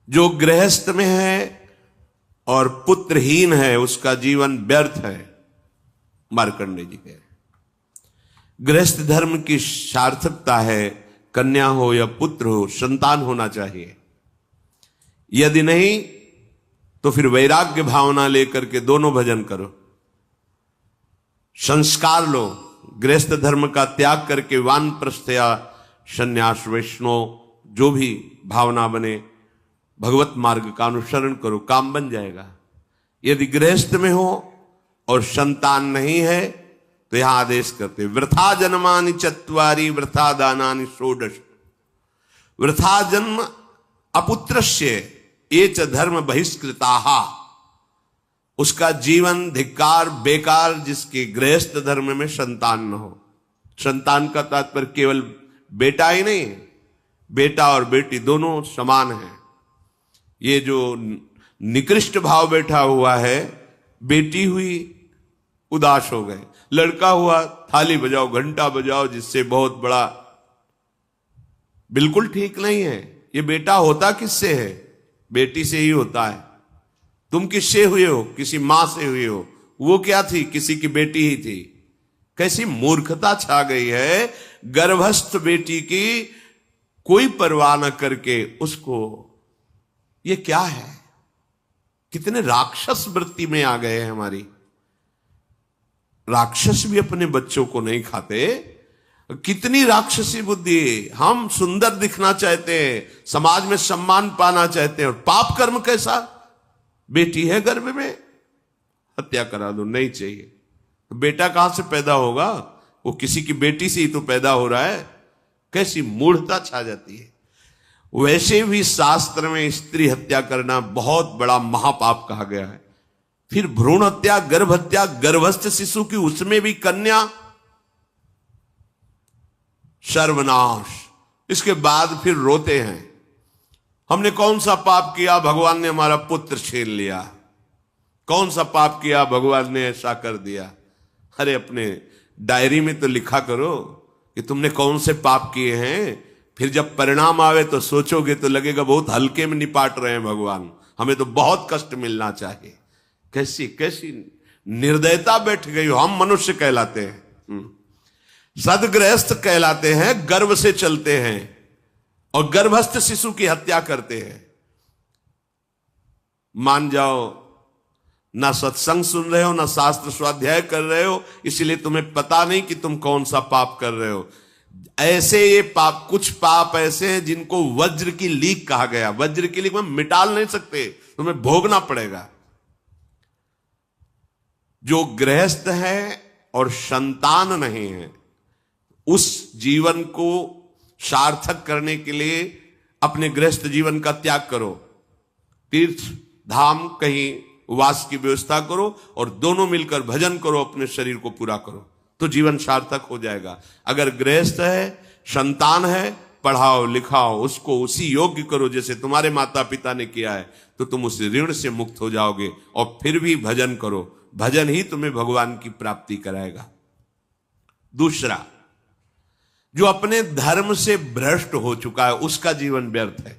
जो गृहस्थ में है और पुत्रहीन है उसका जीवन व्यर्थ है। मार्कंडेय जी कह रहे गृहस्थ धर्म की सार्थकता है कन्या हो या पुत्र हो, संतान होना चाहिए। यदि नहीं तो फिर वैराग्य भावना लेकर के दोनों भजन करो, संस्कार लो, गृहस्थ धर्म का त्याग करके वानप्रस्थ या संन्यास वैष्णव जो भी भावना बने भगवत मार्ग का अनुसरण करो, काम बन जाएगा। यदि गृहस्थ में हो और संतान नहीं है तो यहां आदेश करते वृथा जन्मानि चत्वारि वृथा दानानि षोडश। वृथा जन्म अपुत्रस्य ये च धर्म बहिष्कृताः, उसका जीवन धिक्कार बेकार जिसके गृहस्थ धर्म में संतान न हो। संतान का तात्पर्य केवल बेटा ही नहीं है, बेटा और बेटी दोनों समान हैं। ये जो निकृष्ट भाव बैठा हुआ है, बेटी हुई उदास हो गए, लड़का हुआ थाली बजाओ घंटा बजाओ, जिससे बहुत बड़ा, बिल्कुल ठीक नहीं है। ये बेटा होता किससे है? बेटी से ही होता है। तुम किससे हुए हो? किसी मां से हुए हो। वो क्या थी? किसी की बेटी ही थी। कैसी मूर्खता छा गई है, गर्भस्थ बेटी की कोई परवाह न करके उसको, ये क्या है? कितने राक्षस वृत्ति में आ गए हैं हमारी। राक्षस भी अपने बच्चों को नहीं खाते। कितनी राक्षसी बुद्धि। हम सुंदर दिखना चाहते हैं, समाज में सम्मान पाना चाहते हैं, और पाप कर्म कैसा? बेटी है गर्भ में, हत्या करा दो, नहीं चाहिए। बेटा कहां से पैदा होगा? वो किसी की बेटी से ही तो पैदा हो रहा है। कैसी मूढ़ता छा जाती है। वैसे भी शास्त्र में स्त्री हत्या करना बहुत बड़ा महापाप कहा गया है। फिर भ्रूण हत्या, गर्भ हत्या, गर्भस्थ शिशु की, उसमें भी कन्या, सर्वनाश। इसके बाद फिर रोते हैं, हमने कौन सा पाप किया, भगवान ने हमारा पुत्र छीन लिया। कौन सा पाप किया, भगवान ने ऐसा कर दिया। अरे अपने डायरी में तो लिखा करो कि तुमने कौन से पाप किए हैं। फिर जब परिणाम आवे तो सोचोगे तो लगेगा बहुत हल्के में निपाट रहे हैं भगवान, हमें तो बहुत कष्ट मिलना चाहिए। कैसी कैसी निर्दयता बैठ गई हो। हम मनुष्य कहलाते हैं, सदगृहस्थ कहलाते हैं, गर्भ से चलते हैं और गर्भस्थ शिशु की हत्या करते हैं। मान जाओ, ना सत्संग सुन रहे हो, ना शास्त्र स्वाध्याय कर रहे हो, इसलिए तुम्हें पता नहीं कि तुम कौन सा पाप कर रहे हो। ऐसे ये पाप, कुछ पाप ऐसे हैं जिनको वज्र की लीक कहा गया। वज्र की लीक में मिटाल नहीं सकते, तुम्हें भोगना पड़ेगा। जो गृहस्थ है और संतान नहीं है, उस जीवन को सार्थक करने के लिए अपने गृहस्थ जीवन का त्याग करो। तीर्थ धाम कहीं वास की व्यवस्था करो और दोनों मिलकर भजन करो, अपने शरीर को पूरा करो, तो जीवन सार्थक हो जाएगा। अगर गृहस्थ है, संतान है, पढ़ाओ लिखाओ, उसको उसी योग्य करो जैसे तुम्हारे माता पिता ने किया है, तो तुम उस ऋण से मुक्त हो जाओगे। और फिर भी भजन करो, भजन ही तुम्हें भगवान की प्राप्ति कराएगा। दूसरा, जो अपने धर्म से भ्रष्ट हो चुका है उसका जीवन व्यर्थ है।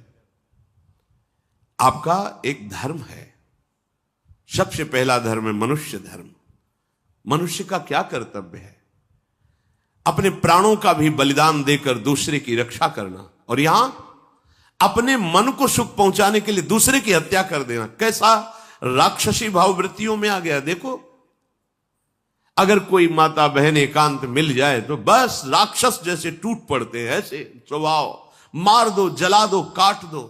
आपका एक धर्म है, सबसे पहला धर्म है मनुष्य धर्म। मनुष्य का क्या कर्तव्य है? अपने प्राणों का भी बलिदान देकर दूसरे की रक्षा करना, और यहां अपने मन को सुख पहुंचाने के लिए दूसरे की हत्या कर देना। कैसा राक्षसी भाव वृत्तियों में आ गया। देखो, अगर कोई माता बहन एकांत मिल जाए तो बस राक्षस जैसे टूट पड़ते हैं। ऐसे स्वभाव, मार दो, जला दो, काट दो।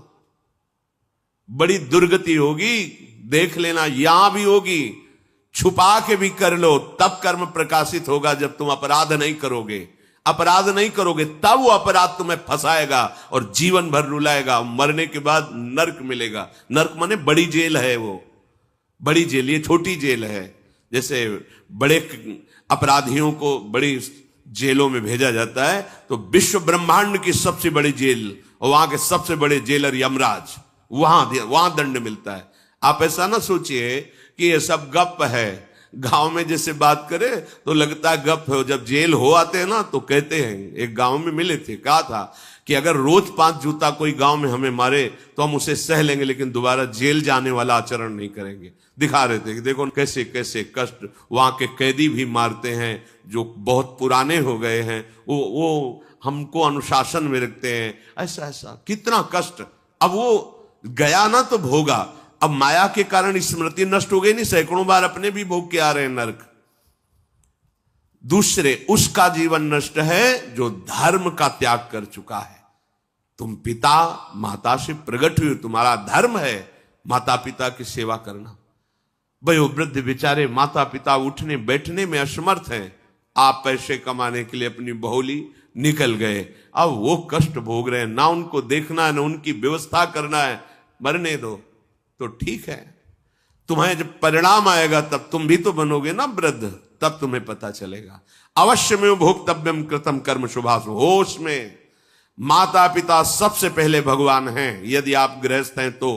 बड़ी दुर्गति होगी, देख लेना, यहां भी होगी। छुपा के भी कर लो तब कर्म प्रकाशित होगा। जब तुम अपराध नहीं करोगे, अपराध नहीं करोगे, तब वो अपराध तुम्हें फंसाएगा और जीवन भर रुलाएगा। मरने के बाद नर्क मिलेगा। नर्क माने बड़ी जेल है, वो बड़ी जेल, ये छोटी जेल है। जैसे बड़े अपराधियों को बड़ी जेलों में भेजा जाता है, तो विश्व ब्रह्मांड की सबसे बड़ी जेल और वहां के सबसे बड़े जेलर यमराज, वहां दंड मिलता है। आप ऐसा ना सोचिए कि ये सब गप है। गांव में जैसे बात करे तो लगता है गप है। जब जेल हो आते हैं ना तो कहते हैं, एक गांव में मिले थे, कहा था कि अगर रोज 5 जूता कोई गांव में हमें मारे तो हम उसे सह लेंगे, लेकिन दोबारा जेल जाने वाला आचरण नहीं करेंगे। दिखा रहे थे कि देखो कैसे कैसे कष्ट वहां के कैदी भी मारते हैं जो बहुत पुराने हो गए हैं, वो हमको अनुशासन में रखते हैं, ऐसा ऐसा कितना कष्ट। अब वो गया ना तो भोगा, अब माया के कारण स्मृति नष्ट हो गई नहीं, सैकड़ों बार अपने भी भोग के आ रहे हैं नरक। दूसरे उसका जीवन नष्ट है जो धर्म का त्याग कर चुका है। तुम पिता माता से प्रकट हुए, तुम्हारा धर्म है माता पिता की सेवा करना। वयोवृद्ध बेचारे माता पिता उठने बैठने में असमर्थ हैं, आप पैसे कमाने के लिए अपनी बहुली निकल गए, अब वो कष्ट भोग रहे हैं, ना उनको देखना है ना उनकी व्यवस्था करना है, मरने दो तो ठीक है। तुम्हें जब परिणाम आएगा तब तुम भी तो बनोगे ना वृद्ध, तब तुम्हें पता चलेगा। अवश्य में भोक्तव्यम कृतम कर्म शुभाशु, होश में माता पिता सबसे पहले भगवान हैं यदि आप गृहस्थ हैं तो।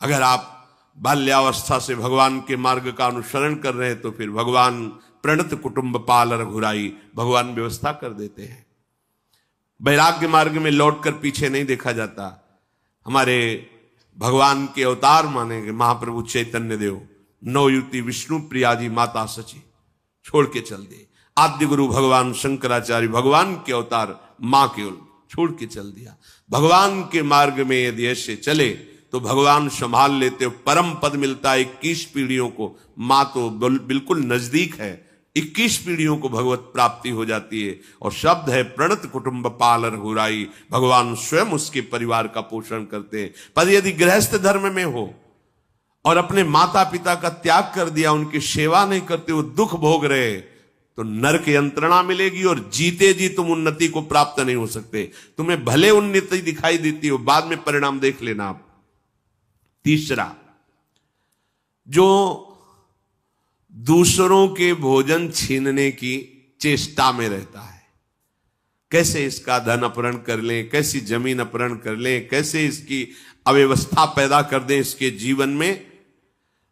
अगर आप बाल्यावस्था से भगवान के मार्ग का अनुसरण कर रहे हैं तो फिर भगवान प्रणत कुटुंब पाल रघुराई, भगवान व्यवस्था कर देते हैं। वैराग्य मार्ग में लौटकर पीछे नहीं देखा जाता। हमारे भगवान के अवतार मानेंगे महाप्रभु चैतन्य देव, नवयुति विष्णु प्रिया जी माता सची छोड़ के चल दिए। आद्य गुरु भगवान शंकराचार्य भगवान के अवतार मां केवल छोड़ के चल दिया। भगवान के मार्ग में यदि ऐसे चले तो भगवान संभाल लेते हो, परम पद मिलता है 21 पीढ़ियों को। मां तो बिल्कुल नजदीक है, 21 पीढ़ियों को भगवत प्राप्ति हो जाती है। और शब्द है प्रणत कुटुंब पाल रघुराई, भगवान स्वयं उसके परिवार का पोषण करते हैं। पर यदि गृहस्थ धर्म में हो और अपने माता पिता का त्याग कर दिया, उनकी सेवा नहीं करते, वो दुख भोग रहे, तो नरक यंत्रणा मिलेगी और जीते जी तुम उन्नति को प्राप्त नहीं हो सकते। तुम्हें भले उन्नति दिखाई देती हो, बाद में परिणाम देख लेना आप। तीसरा, जो दूसरों के भोजन छीनने की चेष्टा में रहता है, कैसे इसका धन अपहरण कर लें, कैसी जमीन अपहरण कर लें, कैसे इसकी अव्यवस्था पैदा कर दें इसके जीवन में,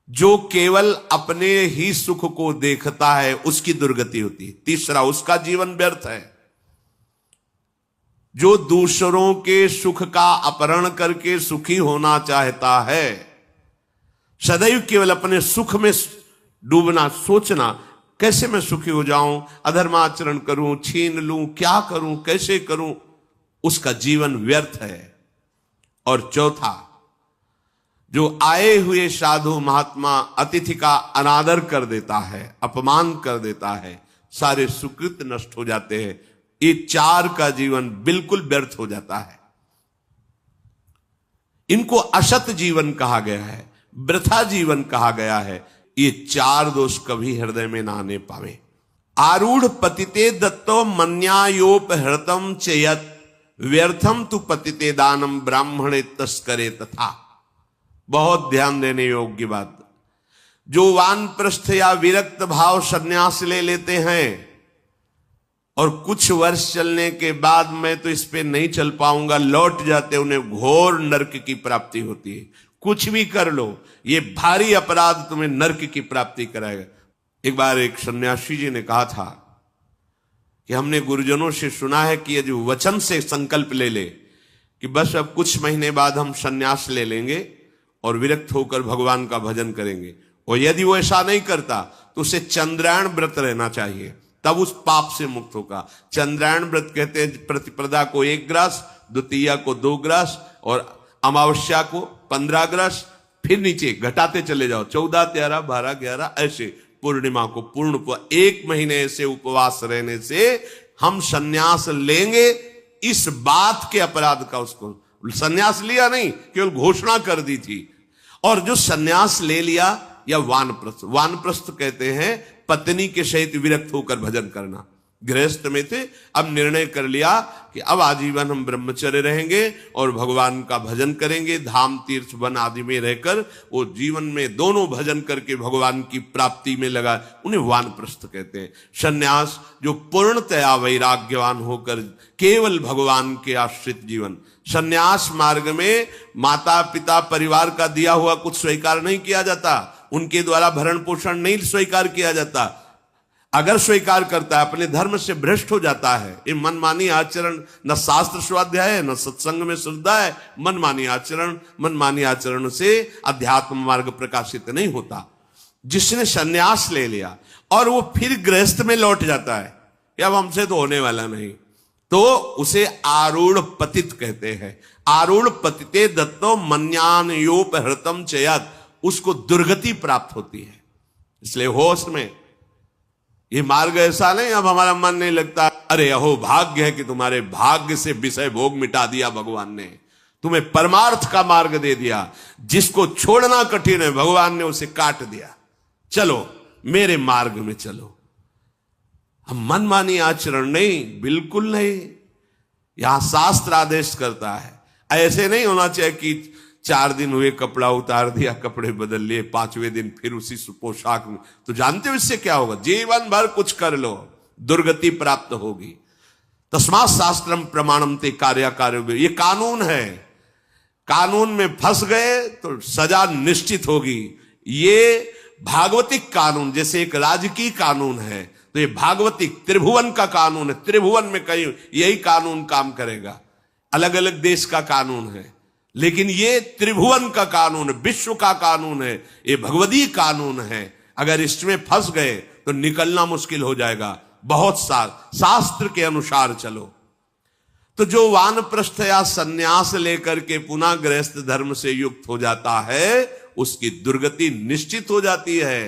जो केवल अपने ही सुख को देखता है उसकी दुर्गति होती है। तीसरा, उसका जीवन व्यर्थ है। जो दूसरों के सुख का अपहरण करके सुखी होना चाहता है, सदैव केवल अपने सुख में डूबना, सोचना कैसे मैं सुखी हो जाऊं, अधर्माचरण करूं, छीन लूं, क्या करूं, कैसे करूं, उसका जीवन व्यर्थ है। और चौथा, जो आए हुए साधु महात्मा अतिथि का अनादर कर देता है, अपमान कर देता है, सारे सुकृत नष्ट हो जाते हैं। ये 4 का जीवन बिल्कुल व्यर्थ हो जाता है। इनको असत जीवन कहा गया है, वृथा जीवन कहा गया है। ये 4 दोष कभी हृदय में ना आने पावे। आरूढ़ पतिते दत्तो मन्यायोपहृतम चेयत, व्यर्थम तु पतिते दानम ब्राह्मणे तस्करे तथा। बहुत ध्यान देने योग्य बात। जो वानप्रस्थ या विरक्त भाव संन्यास ले लेते हैं और कुछ वर्ष चलने के बाद मैं तो इस पे नहीं चल पाऊंगा लौट जाते, उन्हें घोर नरक की प्राप्ति होती है। कुछ भी कर लो, ये भारी अपराध तुम्हें नरक की प्राप्ति कराएगा। एक बार एक सन्यासी जी ने कहा था कि हमने गुरुजनों से सुना है कि यदि वचन से संकल्प ले ले कि बस अब कुछ महीने बाद हम सन्यास ले लेंगे और विरक्त होकर भगवान का भजन करेंगे, और यदि वो ऐसा नहीं करता तो उसे चंद्रायण व्रत रहना चाहिए, तब उस पाप से मुक्त होगा। चंद्रायण व्रत कहते हैं प्रतिपदा को 1 ग्रास, द्वितीया को 2 ग्रास और अमावस्या को 15 ग्रास, फिर नीचे घटाते चले जाओ 14, 13, 12, 11, ऐसे पूर्णिमा को पूर्ण 1 महीने ऐसे उपवास रहने से हम सन्यास लेंगे। इस बात के अपराध का, उसको सन्यास लिया नहीं, केवल घोषणा कर दी थी। और जो सन्यास ले लिया, या वानप्रस्थ, वानप्रस्थ कहते हैं पत्नी के सहित विरक्त होकर भजन करना। गृहस्थ में थे, अब निर्णय कर लिया कि अब आजीवन हम ब्रह्मचर्य रहेंगे और भगवान का भजन करेंगे, धाम तीर्थ वन आदि में रहकर वो जीवन में दोनों भजन करके भगवान की प्राप्ति में लगा, उन्हें वानप्रस्थ कहते हैं। सन्यास जो पूर्णतया वैराग्यवान होकर केवल भगवान के आश्रित जीवन। सन्यास मार्ग में माता पिता परिवार का दिया हुआ कुछ स्वीकार नहीं किया जाता, उनके द्वारा भरण पोषण नहीं स्वीकार किया जाता। अगर स्वीकार करता है अपने धर्म से भ्रष्ट हो जाता है। ये मनमानी आचरण, न शास्त्र स्वाध्याय है, न सत्संग में श्रद्धा है। मनमानी आचरण से अध्यात्म मार्ग प्रकाशित नहीं होता। जिसने संन्यास ले लिया और वो फिर गृहस्थ में लौट जाता है कि अब हमसे तो होने वाला नहीं, तो उसे आरूढ़ पतित कहते हैं। आरूढ़ पतिते दत्तो मन्यान योपहृतम चयत, उसको दुर्गति प्राप्त होती है। इसलिए होश में, ये मार्ग ऐसा नहीं अब हमारा मन नहीं लगता, अरे अहो भाग्य है कि तुम्हारे भाग्य से विषय भोग मिटा दिया भगवान ने, तुम्हें परमार्थ का मार्ग दे दिया। जिसको छोड़ना कठिन है भगवान ने उसे काट दिया, चलो मेरे मार्ग में चलो। हम मनमानी आचरण नहीं, बिल्कुल नहीं। यहां शास्त्र आदेश करता है, ऐसे नहीं होना चाहिए कि 4 दिन हुए कपड़ा उतार दिया, कपड़े बदल लिए, 5वें दिन फिर उसी पोशाक में। तो जानते हो इससे क्या होगा? जीवन भर कुछ कर लो, दुर्गति प्राप्त होगी। तस्मात् शास्त्रम प्रमाणम ते कार्य, ये कानून है। कानून में फंस गए तो सजा निश्चित होगी। ये भागवतिक कानून, जैसे एक राजकीय कानून है, तो ये भागवतिक त्रिभुवन का कानून है। त्रिभुवन में कहीं यही कानून काम करेगा। अलग अलग देश का कानून है, लेकिन ये त्रिभुवन का कानून है, विश्व का कानून है, ये भगवदीय कानून है। अगर इसमें फंस गए तो निकलना मुश्किल हो जाएगा। बहुत शास्त्र के अनुसार चलो। तो जो वानप्रस्थ या संन्यास लेकर के पुनः गृहस्थ धर्म से युक्त हो जाता है, उसकी दुर्गति निश्चित हो जाती है।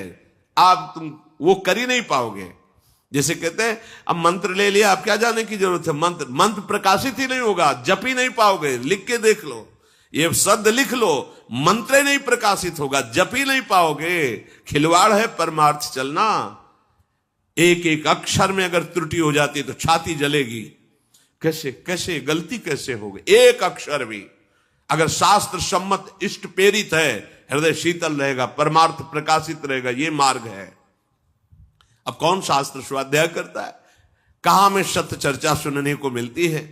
आप तुम वो कर ही नहीं पाओगे। जैसे कहते हैं अब मंत्र ले लिया, अब क्या जाने की जरूरत है, मंत्र प्रकाशित ही नहीं होगा, जप ही नहीं पाओगे। लिख के देख लो, ये शब्द लिख लो, मंत्र नहीं प्रकाशित होगा, जप ही नहीं पाओगे। खिलवाड़ है परमार्थ चलना। एक एक अक्षर में अगर त्रुटि हो जाती है तो छाती जलेगी। कैसे गलती कैसे होगी? एक अक्षर भी अगर शास्त्र सम्मत इष्ट प्रेरित है, हृदय शीतल रहेगा, परमार्थ प्रकाशित रहेगा। ये मार्ग है। अब कौन शास्त्र स्वाध्याय करता है? कहां में सत्य चर्चा सुनने को मिलती है?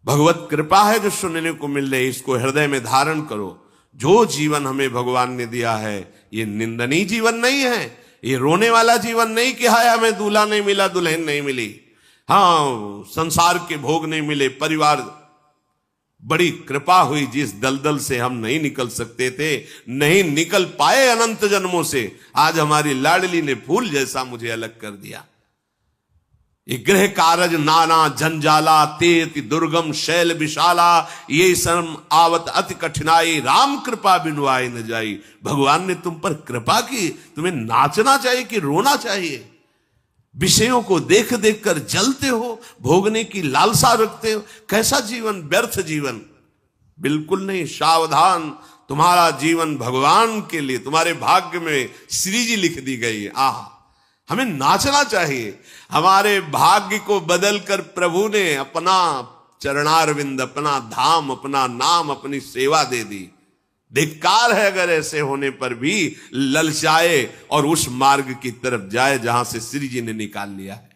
भगवत कृपा है जो सुनने को मिल रही, इसको हृदय में धारण करो। जो जीवन हमें भगवान ने दिया है, ये निंदनीय जीवन नहीं है, ये रोने वाला जीवन नहीं कि हाय हमें दूल्हा नहीं मिला, दुल्हन नहीं मिली, हाँ संसार के भोग नहीं मिले, परिवार, बड़ी कृपा हुई जिस दलदल से हम नहीं निकल सकते थे, नहीं निकल पाए अनंत जन्मों से, आज हमारी लाडली ने फूल जैसा मुझे अलग कर दिया। ये गृह कारज नाना जंजाला, ते अति दुर्गम शैल विशाला, ये शर्म आवत अति कठिनाई, राम कृपा बिनु आए न जाई। भगवान ने तुम पर कृपा की, तुम्हें नाचना चाहिए कि रोना चाहिए? विषयों को देख देख कर जलते हो, भोगने की लालसा रखते हो। कैसा जीवन? व्यर्थ जीवन। बिल्कुल नहीं। सावधान, तुम्हारा जीवन भगवान के लिए, तुम्हारे भाग्य में श्री जी लिख दी गई है। आह, हमें नाचना चाहिए। हमारे भाग्य को बदलकर प्रभु ने अपना चरणारविंद, अपना धाम, अपना नाम, अपनी सेवा दे दी। धिक्कार है अगर ऐसे होने पर भी ललचाए और उस मार्ग की तरफ जाए जहां से श्री जी ने निकाल लिया है।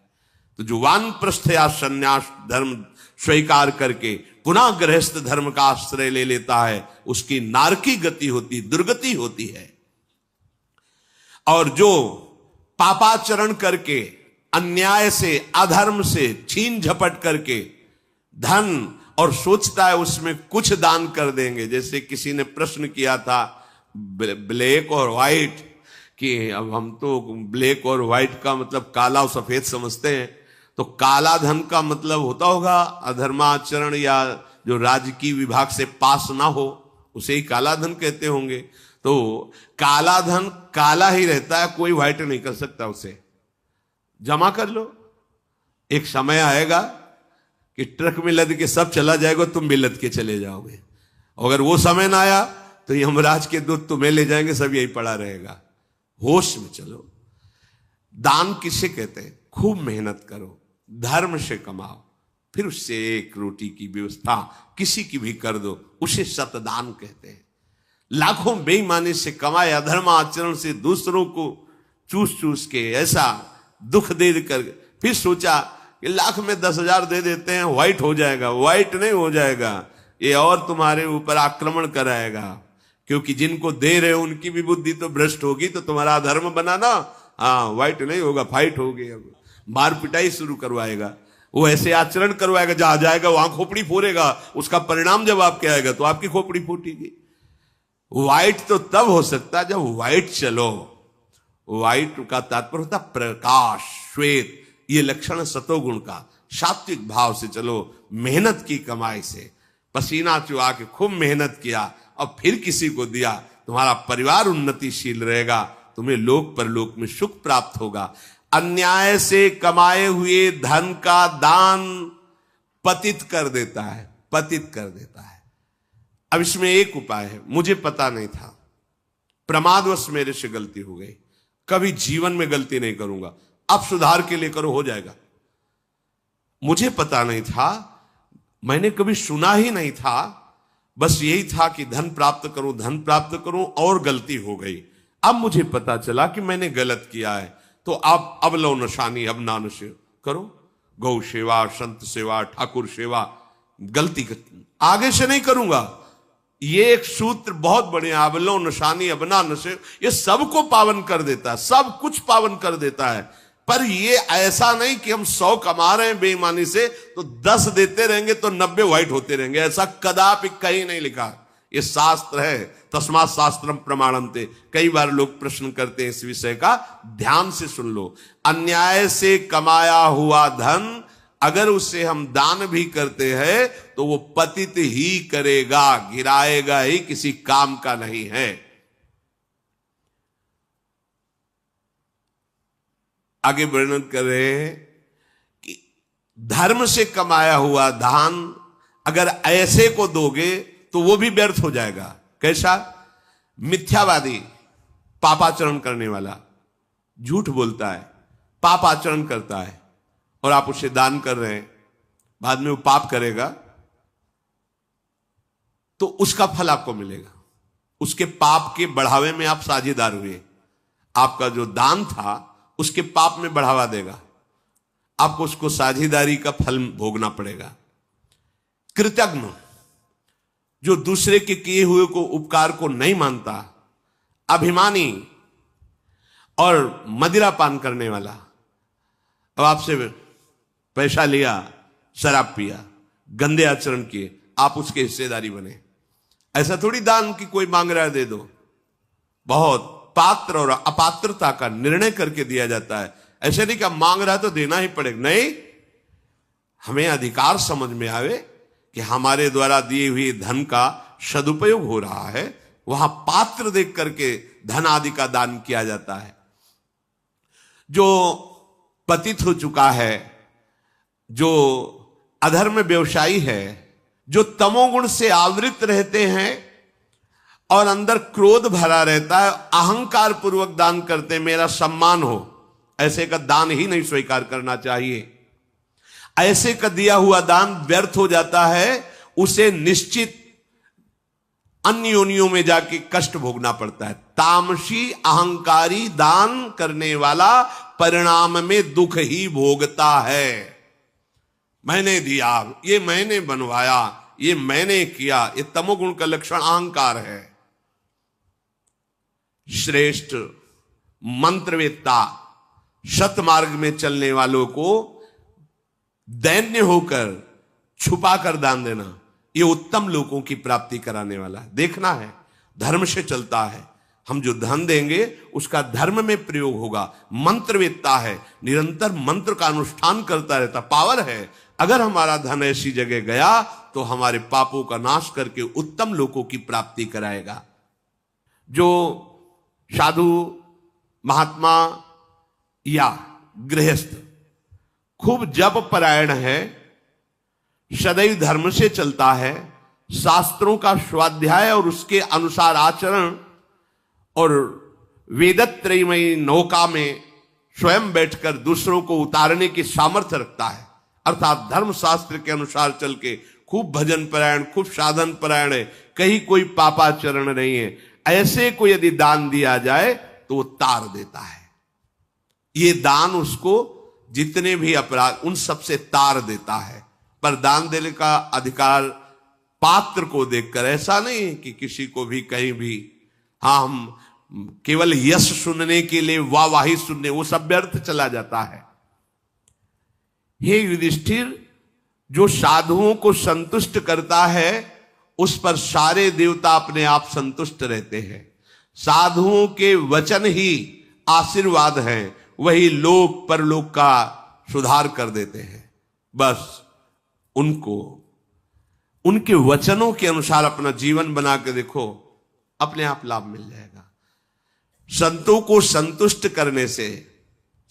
तो जो वानप्रस्थ या संन्यास धर्म स्वीकार करके पुनः गृहस्थ धर्म का आश्रय ले लेता है, उसकी नारकी गति होती, दुर्गति होती है। और जो पापाचरण करके, अन्याय से, अधर्म से छीन झपट करके धन और सोचता है उसमें कुछ दान कर देंगे। जैसे किसी ने प्रश्न किया था ब्लैक और व्हाइट, कि अब हम तो ब्लैक और व्हाइट का मतलब काला और सफेद समझते हैं, तो काला धन का मतलब होता होगा अधर्माचरण या जो राजकीय विभाग से पास ना हो, उसे ही काला धन कहते होंगे। तो काला धन काला ही रहता है, कोई व्हाइट नहीं कर सकता उसे। जमा कर लो, एक समय आएगा कि ट्रक में लद के सब चला जाएगा, तुम भी लद के चले जाओगे। अगर वो समय ना आया तो यमराज के दूत तुम्हें ले जाएंगे, सब यही पड़ा रहेगा। होश में चलो। दान किसे कहते हैं? खूब मेहनत करो, धर्म से कमाओ, फिर उससे एक रोटी की व्यवस्था किसी की भी कर दो, उसे सतदान कहते हैं। लाखों बेईमानी से कमाए, अधर्म आचरण से दूसरों को चूस चूस के ऐसा दुख दे कर फिर सोचा कि लाख में 10,000 दे देते हैं, व्हाइट हो जाएगा। व्हाइट नहीं हो जाएगा, ये और तुम्हारे ऊपर आक्रमण कराएगा। क्योंकि जिनको दे रहे हो उनकी भी बुद्धि तो भ्रष्ट होगी, तो तुम्हारा धर्म बनाना हाँ व्हाइट नहीं होगा, फाइट होगी, अब मार पिटाई शुरू करवाएगा, वो ऐसे आचरण करवाएगा, जहां जाएगा वहां खोपड़ी फोड़ेगा, उसका परिणाम जब आपके आएगा तो आपकी खोपड़ी फूटेगी। व्हाइट तो तब हो सकता है जब व्हाइट चलो। व्हाइट का तात्पर्य होता प्रकाश, श्वेत, ये लक्षण सतोगुण का। सात्विक भाव से चलो, मेहनत की कमाई से, पसीना चुहा के खूब मेहनत किया और फिर किसी को दिया, तुम्हारा परिवार उन्नतिशील रहेगा, तुम्हें लोक परलोक में सुख प्राप्त होगा। अन्याय से कमाए हुए धन का दान पतित कर देता है, पतित कर देता है। अब इसमें एक उपाय है, मुझे पता नहीं था, प्रमादवश मेरे से गलती हो गई, कभी जीवन में गलती नहीं करूंगा, अब सुधार के लिए करो, हो जाएगा। मुझे पता नहीं था, मैंने कभी सुना ही नहीं था, बस यही था कि धन प्राप्त करो, धन प्राप्त करो, और गलती हो गई। अब मुझे पता चला कि मैंने गलत किया है, तो आप अब लो नशानी, अब ना नशे करो, गौ सेवा, संत सेवा, ठाकुर सेवा, गलती आगे से नहीं करूंगा। ये एक सूत्र बहुत बढ़िया, अब लो नशानी अब ना नशे, ये सबको पावन कर देता है, सब कुछ पावन कर देता है। पर ये ऐसा नहीं कि हम 100 कमा रहे हैं बेईमानी से तो 10 देते रहेंगे तो 90 व्हाइट होते रहेंगे, ऐसा कदापि कहीं नहीं लिखा। ये शास्त्र है, तस्मात् शास्त्रम प्रमाणन्ते। कई बार लोग प्रश्न करते हैं इस विषय का, ध्यान से सुन लो। अन्याय से कमाया हुआ धन अगर उसे हम दान भी करते हैं तो वो पतित ही करेगा, गिराएगा ही, किसी काम का नहीं है। आगे वर्णन कर रहे हैं कि धर्म से कमाया हुआ दान अगर ऐसे को दोगे तो वो भी व्यर्थ हो जाएगा। कैसा? मिथ्यावादी, पापाचरण करने वाला, झूठ बोलता है, पापाचरण करता है, और आप उसे दान कर रहे हैं, बाद में वो पाप करेगा तो उसका फल आपको मिलेगा। उसके पाप के बढ़ावे में आप साझेदार हुए, आपका जो दान था उसके पाप में बढ़ावा देगा, आपको उसको साझेदारी का फल भोगना पड़ेगा। कृतज्ञ, जो दूसरे के किए हुए को उपकार को नहीं मानता, अभिमानी और मदिरा पान करने वाला, अब आपसे पैसा लिया, शराब पिया, गंदे आचरण किए, आप उसके हिस्सेदारी बने। ऐसा थोड़ी दान की कोई मांग रहा है दे दो, बहुत पात्र और अपात्रता का निर्णय करके दिया जाता है। ऐसे नहीं कि मांग रहा है तो देना ही पड़ेगा, नहीं, हमें अधिकार समझ में आवे कि हमारे द्वारा दिए हुए धन का सदुपयोग हो रहा है, वहां पात्र देख करके धन आदि का दान किया जाता है। जो पतित हो चुका है, जो अधर्म व्यवसायी है, जो तमोगुण से आवृत रहते हैं और अंदर क्रोध भरा रहता है, अहंकार पूर्वक दान करते, मेरा सम्मान हो, ऐसे का दान ही नहीं स्वीकार करना चाहिए। ऐसे का दिया हुआ दान व्यर्थ हो जाता है, उसे निश्चित अन्य योनियों में जाके कष्ट भोगना पड़ता है। तामसी अहंकारी दान करने वाला परिणाम में दुख ही भोगता है। मैंने दिया, ये मैंने बनवाया, ये मैंने किया, ये तमोगुण का लक्षण अहंकार है। श्रेष्ठ मंत्रवेत्ता, सतमार्ग में चलने वालों को दैन्य होकर छुपा कर दान देना, ये उत्तम लोगों की प्राप्ति कराने वाला है। देखना है, धर्म से चलता है, हम जो धन देंगे उसका धर्म में प्रयोग होगा। मंत्रवेत्ता है, निरंतर मंत्र का अनुष्ठान करता रहता, पावर है। अगर हमारा धन ऐसी जगह गया तो हमारे पापों का नाश करके उत्तम लोगों की प्राप्ति कराएगा। जो साधु, महात्मा या गृहस्थ खूब जप परायण है, सदैव धर्म से चलता है, शास्त्रों का स्वाध्याय और उसके अनुसार आचरण और वेदत्रयमयी नौका में स्वयं बैठकर दूसरों को उतारने की सामर्थ्य रखता है, अर्थात धर्म शास्त्र के अनुसार चल के खूब भजन परायण, खूब साधन परायण है, कहीं कोई पापाचरण नहीं है, ऐसे को यदि दान दिया जाए तो वो तार देता है। ये दान उसको जितने भी अपराध उन सबसे तार देता है। पर दान देने का अधिकार पात्र को देखकर, ऐसा नहीं कि किसी को भी कहीं भी, हाँ हम केवल यश सुनने के लिए वाहवाही सुनने, वो सब व्यर्थ चला जाता है। हे युधिष्ठिर, जो साधुओं को संतुष्ट करता है उस पर सारे देवता अपने आप संतुष्ट रहते हैं। साधुओं के वचन ही आशीर्वाद हैं, वही लोक परलोक का सुधार कर देते हैं। बस उनको उनके वचनों के अनुसार अपना जीवन बना के देखो, अपने आप लाभ मिल जाएगा। संतों को संतुष्ट करने से,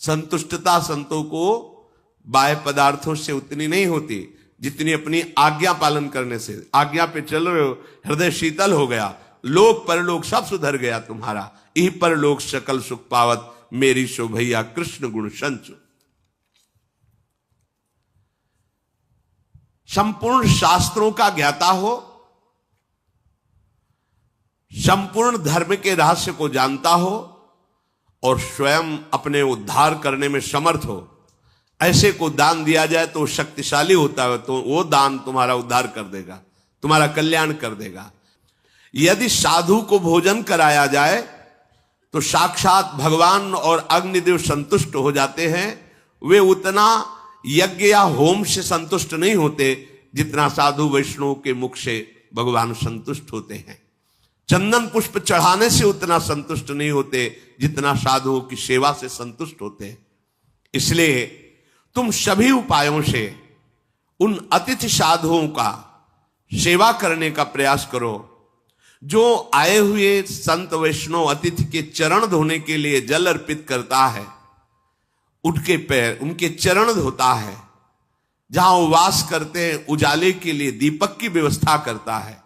संतुष्टता संतों को बाह्य पदार्थों से उतनी नहीं होती जितनी अपनी आज्ञा पालन करने से। आज्ञा पे चल रहे हो, हृदय शीतल हो गया, लोक परलोक सब सुधर गया तुम्हारा। यही परलोक सकल सुख पावत, मेरी शोभैया कृष्ण गुण संचु। संपूर्ण शास्त्रों का ज्ञाता हो, संपूर्ण धर्म के रहस्य को जानता हो और स्वयं अपने उद्धार करने में समर्थ हो, ऐसे को दान दिया जाए तो शक्तिशाली होता है, तो वो दान तुम्हारा उद्धार कर देगा, तुम्हारा कल्याण कर देगा। यदि साधु को भोजन कराया जाए तो साक्षात भगवान और अग्निदेव संतुष्ट हो जाते हैं। वे उतना यज्ञ या होम से संतुष्ट नहीं होते जितना साधु वैष्णव के मुख से भगवान संतुष्ट होते हैं। चंदन पुष्प चढ़ाने से उतना संतुष्ट नहीं होते जितना साधुओं की सेवा से संतुष्ट होते हैं। इसलिए तुम सभी उपायों से उन अतिथि साधुओं का सेवा करने का प्रयास करो। जो आए हुए संत वैष्णव अतिथि के चरण धोने के लिए जल अर्पित करता है, उनके पैर, उनके चरण धोता है, जहां वो वास करते हैं उजाले के लिए दीपक की व्यवस्था करता है,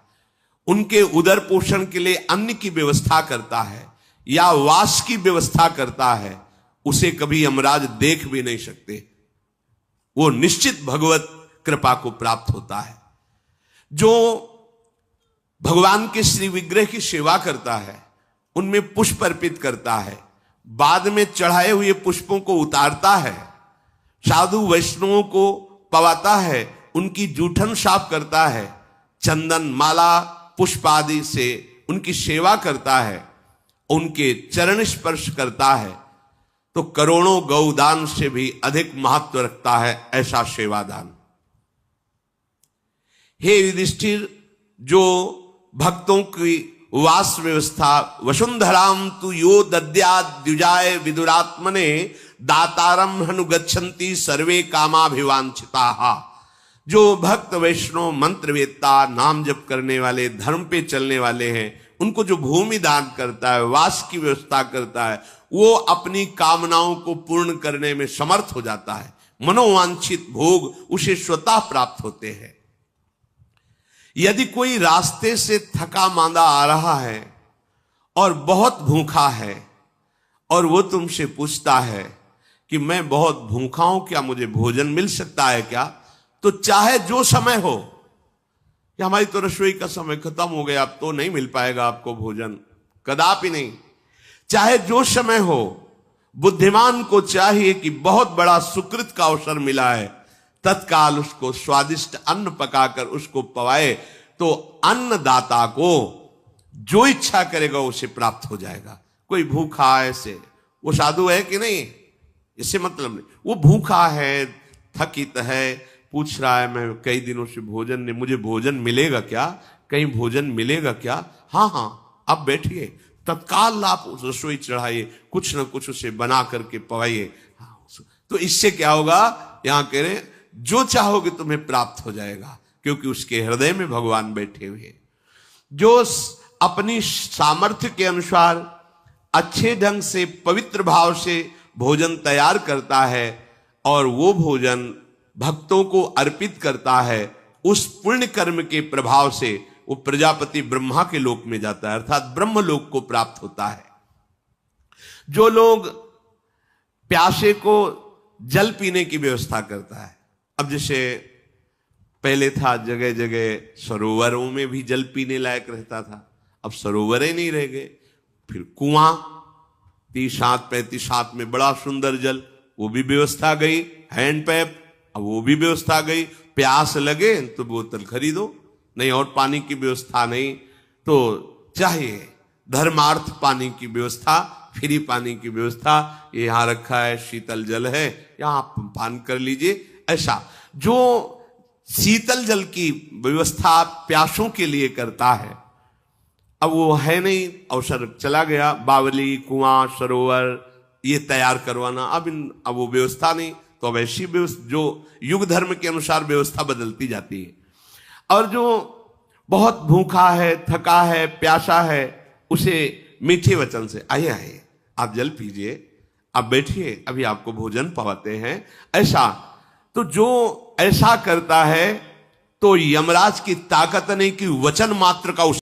उनके उदर पोषण के लिए अन्न की व्यवस्था करता है या वास की व्यवस्था करता है, उसे कभी यमराज देख भी नहीं सकते। वो निश्चित भगवत कृपा को प्राप्त होता है। जो भगवान के श्री विग्रह की सेवा करता है, उनमें पुष्प अर्पित करता है, बाद में चढ़ाए हुए पुष्पों को उतारता है, साधु वैष्णवों को पवाता है, उनकी जूठन साफ करता है, चंदन माला पुष्प आदि से उनकी सेवा करता है, उनके चरण स्पर्श करता है, तो करोड़ों गौदान से भी अधिक महत्व रखता है ऐसा सेवादान। हे युधिष्ठिर, जो भक्तों की वास व्यवस्था, वसुंधराम तु यो दद्यात् द्विजाय विदुरात्मने दातारम हनुगच्छन्ति सर्वे कामाभिवांछिताः। जो भक्त वैष्णव मंत्रवेत्ता, नाम जप करने वाले, धर्म पे चलने वाले हैं, उनको जो भूमि दान करता है, वास की व्यवस्था करता है, वो अपनी कामनाओं को पूर्ण करने में समर्थ हो जाता है। मनोवांछित भोग उसे स्वतः प्राप्त होते हैं। यदि कोई रास्ते से थका मांदा आ रहा है और बहुत भूखा है और वो तुमसे पूछता है कि मैं बहुत भूखा हूं, क्या मुझे भोजन मिल सकता है क्या, तो चाहे जो समय हो, कि हमारी तो रसोई का समय खत्म हो गया, अब तो नहीं मिल पाएगा आपको भोजन, कदापि नहीं, चाहे जो समय हो, बुद्धिमान को चाहिए कि बहुत बड़ा सुकृत का अवसर मिला है, तत्काल उसको स्वादिष्ट अन्न पकाकर उसको पवाए, तो अन्नदाता को जो इच्छा करेगा उसे प्राप्त हो जाएगा। कोई भूखा ऐसे, वो साधु है कि नहीं, इससे मतलब नहीं, वो भूखा है, थकित है, पूछ रहा है मैं कई दिनों से भोजन नहीं, मुझे भोजन मिलेगा क्या, कहीं भोजन मिलेगा क्या, हाँ हाँ अब बैठिए, तत्काल आप रसोई चढ़ाइए, कुछ ना कुछ उसे बना करके पवाइए। तो इससे क्या होगा, यहां कह रहे जो चाहोगे तुम्हें प्राप्त हो जाएगा, क्योंकि उसके हृदय में भगवान बैठे हुए। जो अपनी सामर्थ्य के अनुसार अच्छे ढंग से पवित्र भाव से भोजन तैयार करता है और वो भोजन भक्तों को अर्पित करता है, उस पुण्य कर्म के प्रभाव से वो प्रजापति ब्रह्मा के लोक में जाता है, अर्थात ब्रह्म लोक को प्राप्त होता है। जो लोग प्यासे को जल पीने की व्यवस्था करता है, अब जैसे पहले था जगह जगह सरोवरों में भी जल पीने लायक रहता था, अब सरोवर ही नहीं रह गए, फिर कुआं 30-35 में बड़ा सुंदर जल, वो भी व्यवस्था गई, हैंडपैप अब वो भी व्यवस्था गई, प्यास लगे तो बोतल खरीदो, नहीं और पानी की व्यवस्था नहीं, तो चाहिए धर्मार्थ पानी की व्यवस्था, फ्री पानी की व्यवस्था, ये यहां रखा है, शीतल जल है, यहां आप पान कर लीजिए। ऐसा जो शीतल जल की व्यवस्था प्यासों के लिए करता है, अब वो है नहीं, अवसर चला गया, बावली, कुआं, सरोवर ये तैयार करवाना, अब वो व्यवस्था नहीं, तो अब ऐसी व्यवस्था जो युग धर्म के अनुसार व्यवस्था बदलती जाती है। और जो बहुत भूखा है, थका है, प्यासा है, उसे मीठे वचन से, आइए आइए आप जल पीजिए, आप बैठिए, अभी आपको भोजन पवाते हैं, ऐसा। तो जो ऐसा करता है तो यमराज की ताकत नहीं कि वचन मात्र का